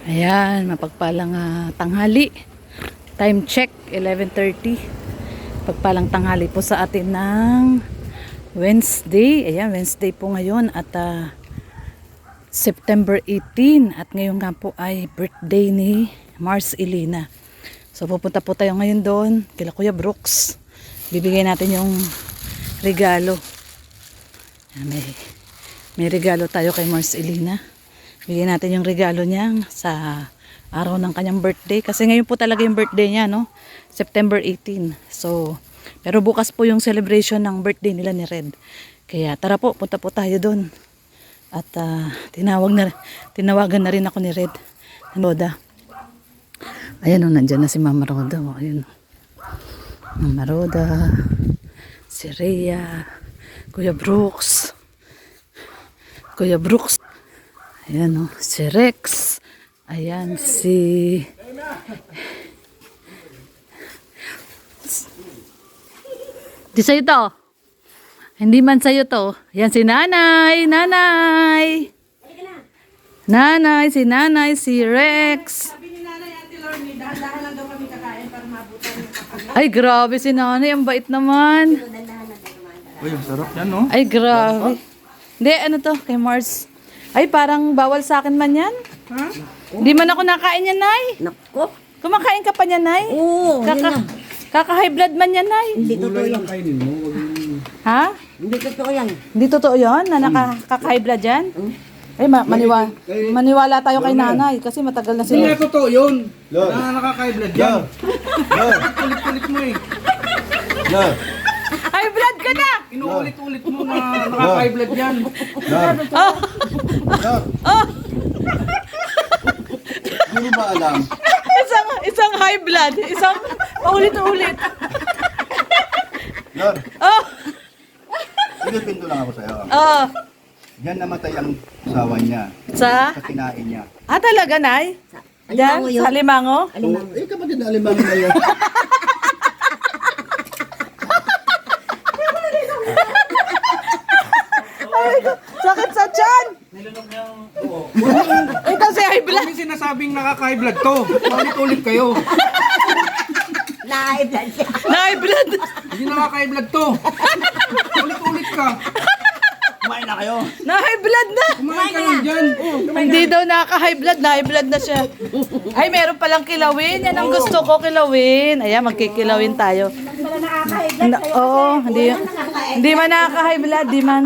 Ayan, mapagpalang tanghali. Time check, 11:30. Pagpalang tanghali po sa atin ng Wednesday. Ayan, Wednesday po ngayon at September 18. At ngayon nga po ay birthday ni Mars Elena. So pupunta po tayo ngayon doon kila Kuya Brooks. Bibigay natin yung regalo. Ayan, may regalo tayo kay Mars Elena. Bigyan natin yung regalo niya sa araw ng kanyang birthday. Kasi ngayon po talaga yung birthday niya, no? September 18. So, pero bukas po yung celebration ng birthday nila ni Red. Kaya tara po, punta po tayo doon. At tinawagan na rin ako ni Red. Roda. Ayan o, nandyan na si Mama Roda. O, ayan. Mama Roda. Si Rhea. Kuya Brooks. Kuya Brooks. Ayan o, si Rex. Ayan si... Di sa'yo to. Hindi man sa'yo to. Ayan si Nanay. Nanay. Nanay, si Nanay, si Rex. Sabi ni Nanay Ate Lorny, dahan-dahan lang daw kami kakain para mabutan yung kapag. Ay, grabe si Nanay. Ang bait naman. Uy, ang sarap yan, no? Ay, grabe. Hindi, ano to, kay Mars. Ay, parang bawal sa akin man yan. Ha? Hindi man ako nakain yan, Nay. Nako. Kumakain ka pa niyan, Nay? Oo, yun na. Kaka-high blood man yan, Nay. Hindi totoo yan. Ha? Hindi totoo yan. Hindi totoo yun na nakaka-high blood yan? Ay, maniwala tayo kay Nanay kasi matagal na Hindi sila. na totoo yun. Lord. Na nakaka-blood yan. Lord, Ulit-ulit mo eh. Lord, High blood ka na! Inuulit-ulit mo na nakaka-blood yan. Lord, Oh! Lord. Oh! Hindi mo ba alam? Isang high blood, isang ulit-ulit. Lord, Oh! sige, pinto lang ako sa'yo. Oh! Diyan namatay ang asawa niya Sa? sa kinain niya. Ah, talaga, Nay? Alimango Diyan? yun. Sa Limango? Alimango. Eh, kapatid na alimang na yun. Sakit sa tiyan! Ito si high blood. Kung sinasabing nakaka-blood to, ulit-ulit kayo. Naiblan siya. Na high blood. Hindi nakaka-blood to. Ulit-ulit ka. Kumain na kayo. Na high blood na. Kumain ka lang dyan. Hindi daw nakaka-high blood, na high blood na siya. Ay, meron palang kilawin. Yan ang gusto ko, kilawin. Ayan, magkikilawin tayo. Oo, hindi man nakaka-high blood, di man.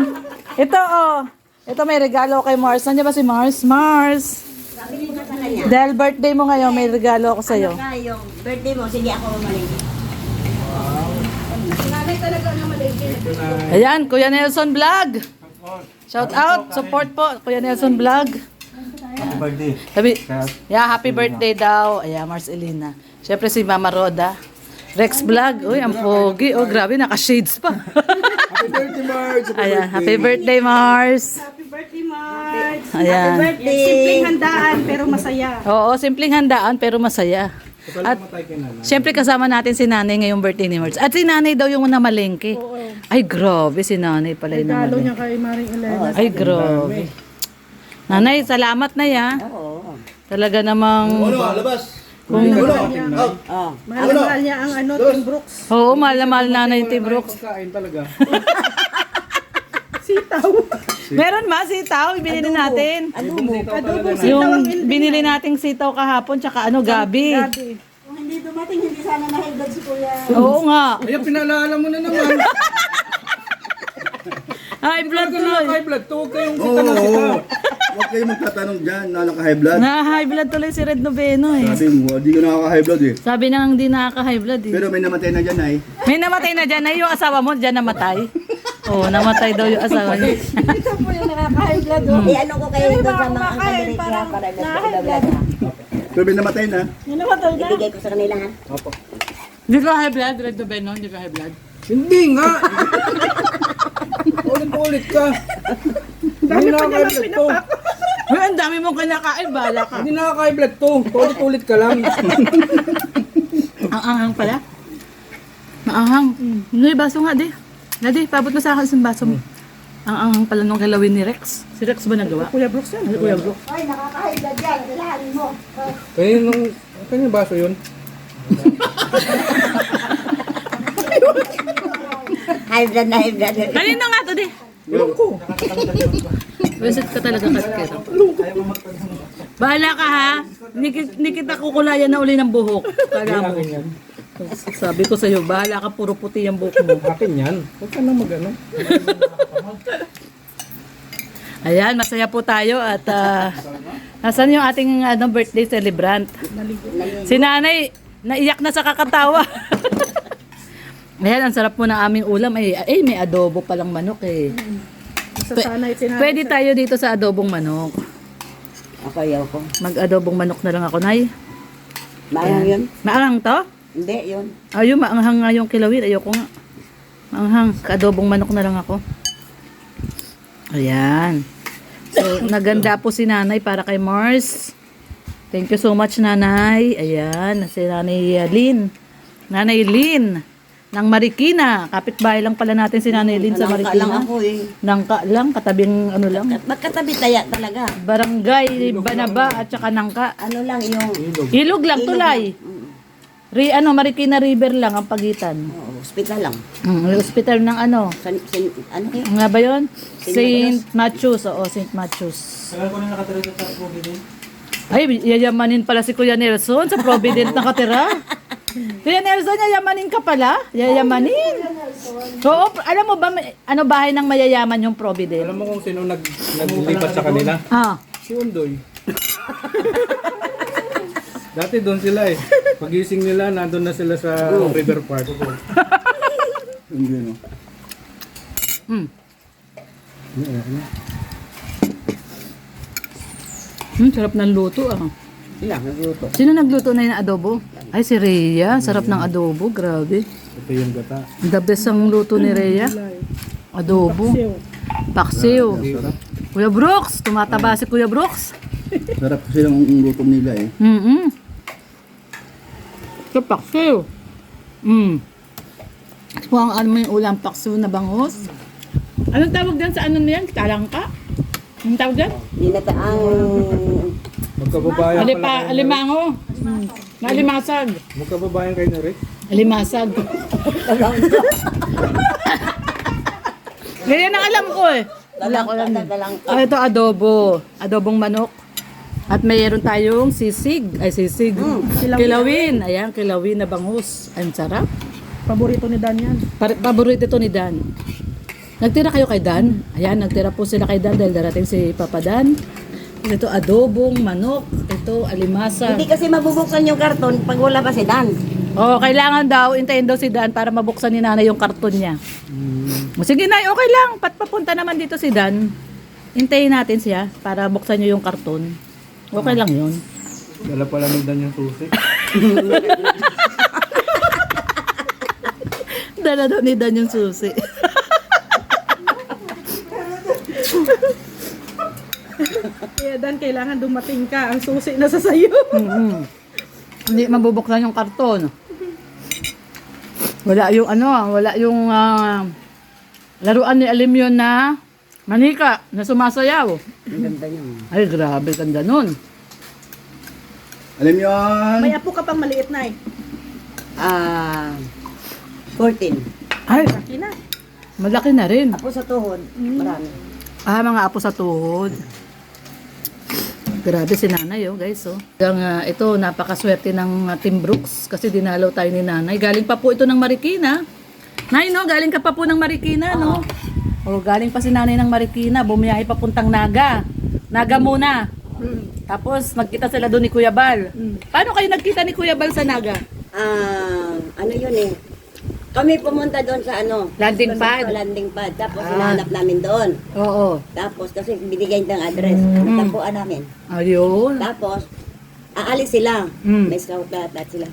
Ito, oh. Ito may regalo kay Mars. Nandiyan ba si Mars? Mars. Sabi ko na sa kanya. Dahil birthday mo ngayon, may regalo ako sa'yo. Kaya yung birthday mo, sige ako mamalingki. Nanay talaga na malaki. Ayan, Kuya Nelson Vlog. Shout out, support po, Kuya Nelson Vlog. Happy birthday. Sabi, yeah, happy birthday daw. Ayan, Mars Elena. Siyempre si Mama Roda. Rex Vlog. Uy, ang pogi. Oh, grabe, naka-shades pa. Happy birthday, Marge. Ayan, happy birthday, Mars. Happy birthday, Marge. Ayan. Simpleng handaan pero masaya. Oo, simpleng handaan pero masaya. At siyempre kasama natin si Nanay ngayong birthday ni Mars. At si Nanay daw yung namalengke. Ay, grabe, si Nanay pala yung namalengke. Kay Maring Elena. Ay, grabe. Nanay, salamat na ya. Oo. Talaga namang... Ano, labas. Out. Oh. Mahal niya ang Tim Brooks. Oo, mahal na mahal na yung Tim Brooks. Kain talaga. Sitaw. Meron ma, sitaw, binili natin. Adobo. Adobong sitaw ang Yung binili nating sitaw kahapon, tsaka gabi. gabi. Kung hindi dumating, hindi sana nahigad si Kuya. Oo nga. Ay, pinaalala mo na naman. High blood Pag tuloy. nakaka-blood to, huwag kayong Oo, kita ng kita. Huwag kayo magtatanong dyan na naka-high blood. Na-high blood tuloy si Red Noveno eh. Sabi mo, di ka nakaka-high blood eh. Sabi na hindi nakaka-high blood eh. Pero may namatay na dyan ay. May namatay na dyan, ay yung asawa mo dyan namatay. Oo, namatay daw yung asawa niya. Ito po yung nakaka-high blood. Ano ko kayo doon sa mga angkadirik niya para nagpapalabla na. Pero may namatay na. Namatay na. Ibigay ko sa kanila ha. Hindi ka high blood, Red Noveno, hindi ka high blood. Hindi nga. Ulit-ulit ka. Hindi nakaka-blood to. Uy, ang dami mong kinakain, bala ka. Hindi nakaka-blood to. Ulit-ulit ka lang. Ang anghang pala. Maanghang. Noy, baso nga di. Nadi, paabot mo sa akin sa baso mo. Ang anghang pala nung galawin ni Rex. Si Rex ba nagawa? Kuya Brooks yan. Ay, Kuya Brooks. Ay, nakaka-high blood yan. Kailangan mo. Kaya nung, kanya baso yun? High blood na high blood. Kanino nga to di? Ilong ko. Visit ka talaga katkero. Bahala ka ha. Hindi kita kukulayan na uli ng buhok. Kala mo. Sabi ko sa'yo, bahala ka, puro puti yung buhok mo. Akin yan. Huwag ka na mag-ano. Ayan, masaya po tayo at nasan yung ating birthday celebrant? Si nanay, naiyak na sa kakatawa. Ayan, ang sarap po ng aming ulam. May adobo palang manok eh. Masasanay si nanay. Pwede tayo dito sa adobong manok. Ako, ayaw ko. Mag-adobong manok na lang ako, Nay. Maanghang yun? Maanghang to? Hindi, yun. Ayun, maanghang nga yung kilawin. Ayoko nga. Maanghang. Ka-adobong manok na lang ako. Ayan. So, naganda po si nanay para kay Mars. Thank you so much, nanay. Ayan, si nanay Lynn. Nanay Lynn ng Marikina. Kapitbahay lang pala natin si nanay Lynn sa Nangka lang Marikina. ako eh. Nangka lang, katabing ano lang. Magkatabi taya talaga. Barangay, Banaba at saka Nangka. Ano lang yung... Ilog lang, tulay. Marikina River lang ang pagitan. Oo, hospital lang. Hospital ng ano? Ano yun? Nga ba yun? St. St. Matthews. Oo, St. Matthews. Tagal ko na nakatira sa Provident. Ay, yayamanin pala si Kuya Nelson sa Provident nakatira. Kuya Nelson, yayamanin ka pala? Yayamanin. Oo, alam mo ba, ano bahay ng mayayaman yung Provident? Alam mo kung sino naglipat sa kanila? Ah, Si Undoy. Dati doon sila eh. Pagising nila, nandun na sila sa River Park. Hindi, no? hmm. Sarap ng luto ah. Sila, nagluto. Sino nagluto na yung adobo? Ay, si Rhea. Sarap ng adobo. Grabe. Ito yung gata. The best ang luto ni Rhea. Adobo. Paksiw. Kuya Brooks. Tumataba si Kuya Brooks. Sarap kasi ng luto nila eh. Ito, paksiw. Ito ang ano yung ulam paksiw na bangus. Anong tawag dyan sa ano niyan? Talangka? Anong tawag dyan? Dinataang... Magkababayan pala. Alimango. Alimasag. Magkababayan kayo na rin. Alimasag. Ganyan ang alam ko eh. Wala ko alam. Ito adobo. Adobong manok. At mayroon tayong sisig. Ay, sisig. Kilawin. Ayan, kilawin na bangus. Ang sarap. Paborito ni Dan yan. Paborito ito ni Dan. Nagtira kayo kay Dan? Ayan, nagtira po sila kay Dan dahil darating si Papa Dan. Ito adobong manok. Ito alimasag. Hindi kasi mabubuksan yung karton pag wala pa si Dan. Oh, kailangan daw, intayin daw si Dan para mabuksan ni nanay yung karton niya. Sige na, okay lang. Papunta naman dito si Dan. Intayin natin siya para buksan niyo yung karton. Okay lang yun. Dala pala ni Dan yung susi. Dala daw ni Dan yung susi. Kaya Dan, kailangan dumating ka. Ang susi na sa sayo. Hindi mabubuksan yung karton. Wala yung wala yung laruan ni Alimyon na manika na sumasayaw. Ang ganda niya. Ay, grabe, ganda nun. Alam yun? May apo ka pang maliit na eh. 14. Ay, Laki na. malaki na rin. Apo sa tuhod. Marami. Mga apo sa tuhod. Grabe si nanay, guys, oh. Ito, napakaswerte ng Team Brooks kasi dinalaw tayo ni nanay. Galing pa po ito ng Marikina. Nay, no? Galing ka pa po ng Marikina, no? Oh, galing pa si nanay ng Marikina. Bumiyahe papuntang Naga. Naga muna. Tapos, nagkita sila doon ni Kuya Bal. Paano kayo nagkita ni Kuya Bal sa Naga? Ano yun eh. Kami pumunta doon sa Landing pad? landing pad. Tapos hinahanap namin doon. Oo. Tapos kasi binigay ng address. Tapuan namin. Ayun. Tapos, aalis sila. May scout lahat sila.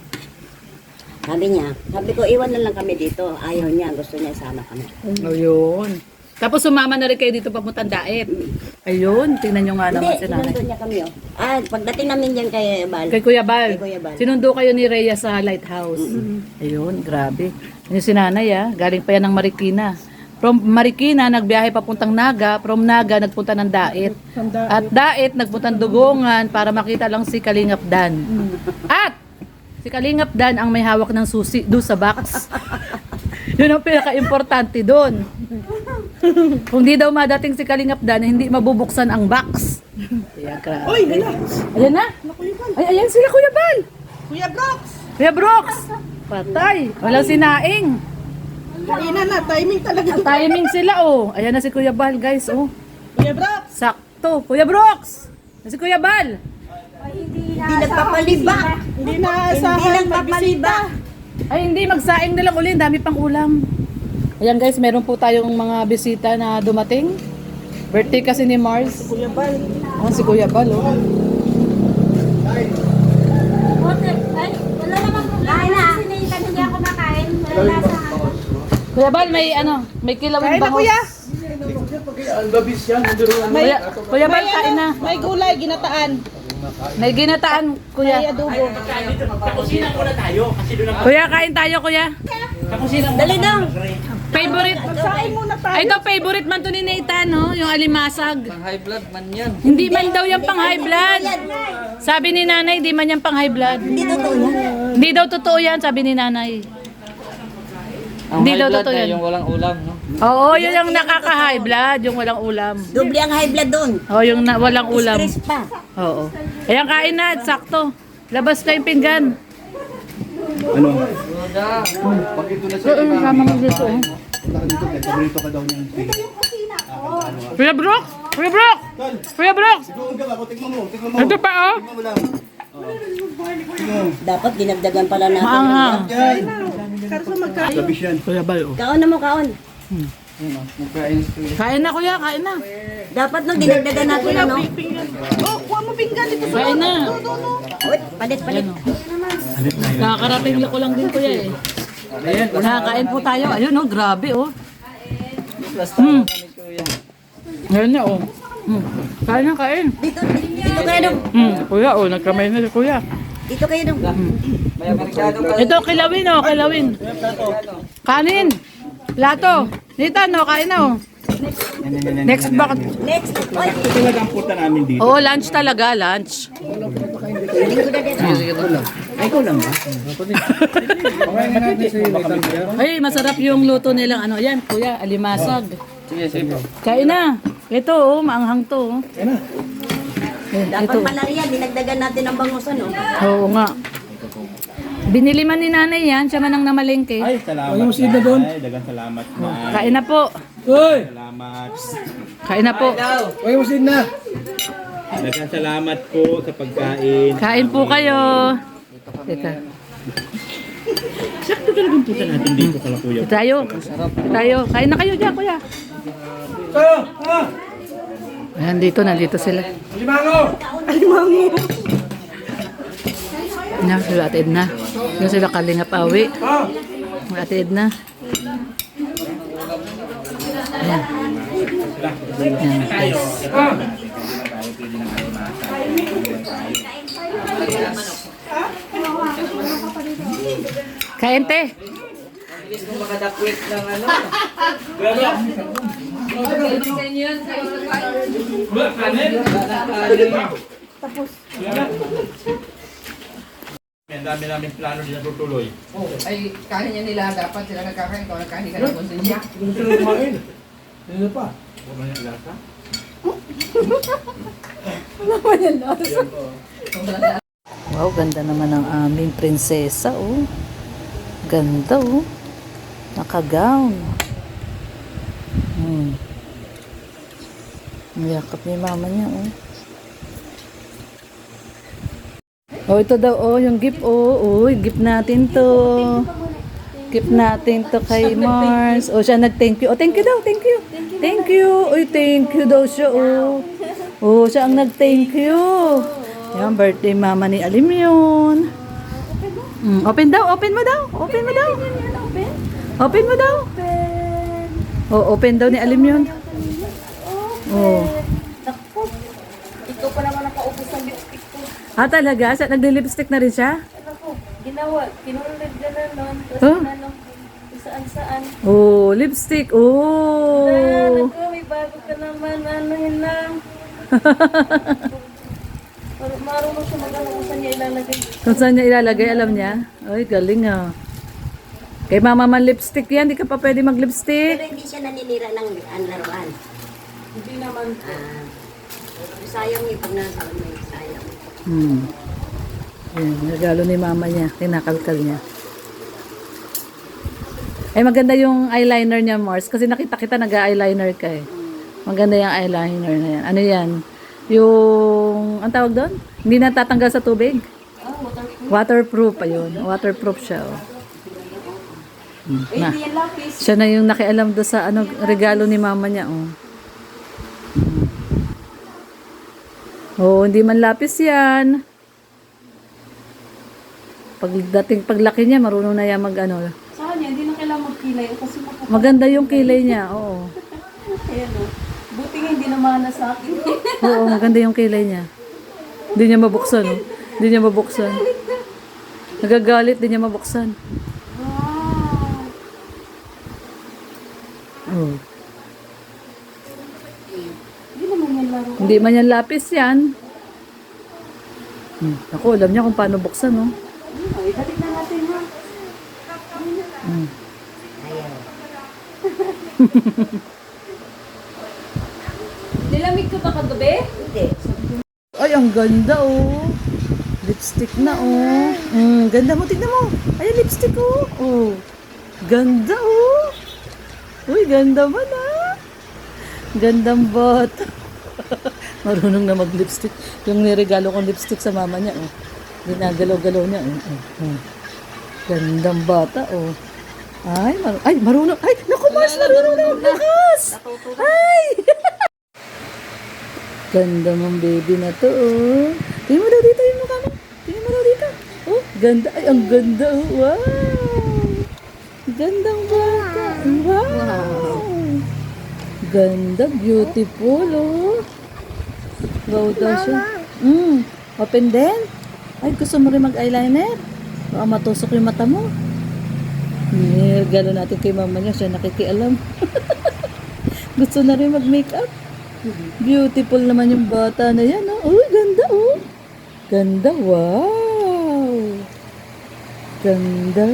Sabi ko, iwan na lang kami dito. Ayaw niya, gusto niya isama kami. Ayun. Tapos sumama na rin kayo dito papuntang Daet. Ayun, tingnan nyo nga naman Hindi, si nanay. sinundo niya kami. Pagdating namin dyan kay Bal. Kay Kuya Bal. Kay Kuya Bal. Sinundo kayo ni Rhea sa lighthouse. Ayun, grabe. Yung si nanay galing pa yan ng Marikina. From Marikina, nagbiyahe papuntang Naga. From Naga, nagpunta ng Dait. At Dait, nagpunta ng Dugongan para makita lang si Kalingap Dan. At si Kalingap Dan ang may hawak ng susi doon sa box. Yun ang pinaka-importante doon. Kung di daw madating si Kalingap Dan, hindi mabubuksan ang box. Ayan, grabe. Uy, hala. Ayan na. Ay, ayan sila, Kuya Bal. Kuya Brooks. Kuya Brooks. Patay. Walang sinaing. Kanina na, timing talaga. Timing sila, oh. Ayan na si Kuya Bal, guys, oh. Kuya Brooks. Sakto. Kuya Brooks! Si Kuya Bal! Hindi nagpapaliba. Hindi Hindi naasahan nagpapaliba. Ay, hindi. Magsaing na lang uli. Dami pang ulam. Ayan, guys. Meron po tayong mga bisita na dumating. Birthday kasi ni Mars. Kuya Bal. Ah, si Kuya Bal, oh. Ay, wala namang problema. Sinita hindi ako makain. Wala lasa. Kuya Bal, may ano, may kilawin Kain na, bangos. kuya. Kuya, Kuya Bal, kain na. May gulay, ginataan. May ginataan, May Kuya. adobo. Kuya, kain tayo, Kuya. Dali daw. Favorite. Kain muna tayo. Ay, ito, favorite man to ni Nathan, no? Yung alimasag. Pang high blood man yan. Hindi man daw yan pang high blood. Sabi ni nanay, hindi man yan pang high blood. Hindi totoo yan. Hindi daw totoo yan, sabi ni nanay. Ang Hindi high daw blood totoo na yan. yung walang ulam, no? Oo, yun yung nakaka-high blood, yung walang ulam. Doble ang high blood doon. Oo, yung walang ulam. Stress pa. Oo. Ayan, kain na, sakto. Labas ka yung pinggan. Ano? Pag ito na Oo, sama mo dito. oh. Punta ka dito, paborito ka daw niyang steak. Kuya Brook! Kuya Brook! Kuya Brook! Tignan mo ako, tignan mo. Ito pa, oh. Tignan mo lang. Dapat dinagdagan pala natin. Maanghang. Yan. Karso magkain. Labis yan. Kuya Bal, oh. Kaon na mo, kaon. Kain na, kuya, kain na. Dapat no, dinagdagan natin ano. Oh, kuha mo pinggan dito sa Kain na. Uy, palit, palit. Nakakarating ko lang din, kuya, eh. Nakakain po tayo. Ayun, oh, grabe, oh. Ngayon na, oh. Kain na, kain. Dito kayo dong. Kuya, oh, nagkamay na si kuya. Dito kayo dong. Ito, kilawin, oh, kilawin. Kanin. Plato. Dito, no, kain na, oh. Next box. Next. Uy, Ito talaga ang puta namin dito. Oo, lunch talaga, lunch. linggo na dito. Ay, ikaw lang ba? Pakain na natin si Nathan. Ay, masarap yung luto nilang ano. Yan, kuya, alimasag. Sige, sige. Kain na. Ito, oh, maanghang to. Oh. Dapat malaria, dinagdagan natin ang bangusan, no? Oo nga. Binili man ni nanay yan, siya man ang namalengke. Ay, salamat. Ay, na doon. Ay, dagang salamat na. Kain na po. Salamat. Kain na po. Huwag mo na. Dagang salamat po sa pagkain. Kain po kayo. Teka. Sakto talagang puta natin dito kala kuya. Tayo. Tayo. Kain na kayo dyan, kuya. Ayan, dito. Nandito sila. Limango! Na, sila Ate Edna. Yung sila Kalingap Awi. Ate Edna. Ayan. Ayan, guys. Kain, te. Bilis mo makadakwit ng ano. Ang dami namin plano din na tutuloy. Ay, kanin niya nila dapat sila nagkakain ko, nagkain ka ng konsinya. Wow, ganda naman ang aming prinsesa, oh. Ganda, oh. Naka-gown. Niyakap ni mama niya, oh. Oh, ito daw, oh, yung gift, oh. Uy, gift natin to. Gift natin to kay Mars. Oh, siya nag-thank you. Oh, thank you daw, thank you. Thank you. Uy, thank you daw siya, oh. Oh, siya ang nag-thank you. Yan, birthday mama ni Alim yun. Open daw, open mo daw. Open mo daw. Open mo daw. Oh, open daw ni Alim yun. Oh. Ikaw pa naman nakaupos ng lipstick ko. Ah, talaga? Nagli-lipstick na rin siya? Ginawa, kinulad na nun. Tapos Huh? ano, isa saan-saan. Oh, lipstick. Oh. Naku, may bago ka naman. Ano yun lang? Marunong siya mag-ano kung saan niya ilalagay. Kung saan niya ilalagay, alam niya? Ay, galing ah. Kay mama man lipstick yan, di ka pa pwede mag-lipstick. Pero hindi siya naninira ng laruan. Hindi naman. Sayang yung pag nasa ano yung sayang. Ayan, regalo ni mama niya. Kinakalkal niya. Ay, maganda yung eyeliner niya, Mars. Kasi nakita kita nag-eyeliner ka eh. Maganda yung eyeliner na yan. Ano yan? Yung, ang tawag doon? Hindi natatanggal sa tubig? Waterproof. Ayun. Waterproof siya. Oh. Na. Hindi yan lapis. Siya na yung nakialam doon sa ano, regalo ni mama niya. Oh. Oh, hindi man lapis yan. Paglaki niya, marunong na yan mag ano. Sa kanya, hindi na kailangan magkilay. Kasi Maganda yung kilay niya, oo. Ayan o. Buti nga hindi naman na sa akin. Oo, maganda yung kilay niya. Hindi niya mabuksan, oh. Hindi niya mabuksan. Nagagalit, hindi niya mabuksan. Wow. Oh. Hindi naman yan laro. Hindi man yan lapis yan. Ako, alam niya kung paano buksan, oh. Ay, balik na natin ha. Nilamig ka ba kagabi? Hindi. Ay, ang ganda, oh. Lipstick na, oh. Ganda mo, tignan mo. Ay, lipstick, oh. Oh. Ganda, oh. Uy, ganda man, ah. Gandang bata. Marunong na mag-lipstick. Yung niregalo kong lipstick sa mama niya, oh. Ginagalaw-galaw niya, oh. Gandang bata, oh. Ay, marunong. Ay, naku, Mars, marunong na magbukas. Ay! Ganda mong baby na to, oh. Tingnan mo daw dito yung mukha mo. Tingnan mo daw dito. Oh, ganda. Ay, ang ganda, oh. Wow. Gandang bata. Wow. Ganda, beautiful, oh. Wow daw siya. Open din. Ay, gusto mo rin mag-eyeliner? Baka matusok yung mata mo. Gano'n natin kay mama niya. Siya nakikialam. Gusto na rin mag-makeup. Beautiful naman yung bata na yan, oh. Uy, ganda, oh. Ganda, wow. Ganda.